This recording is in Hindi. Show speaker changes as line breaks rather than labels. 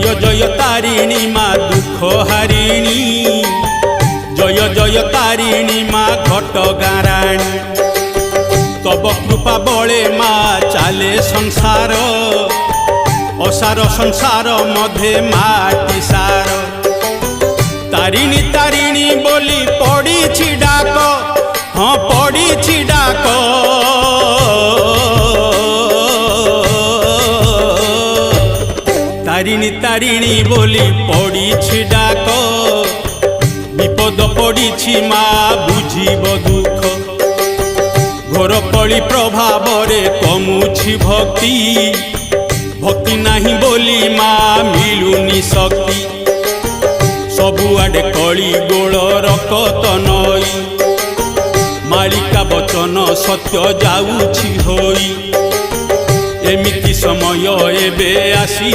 जय जय तारिणी माँ दुख हारिणी जय जय तारिणी माँ घटगाराणी तब कृपा बले माँ चाले संसार असार संसार मध्य माटी सार तारिणी तारिणी बोली पड़ी डाक हाँ पड़ी डाक तारिणी तारिणी बोली पड़ी डाक विपद पड़ी माँ बुझीब दुख घोर कली प्रभाव रे कमुछि भक्ति भक्ति नहीं बोली माँ मिलुनी शक्ति सबुआडे कली गोल रकत नई मालिका वचन सत्य जाऊछि होई एमिति समय एबे आसी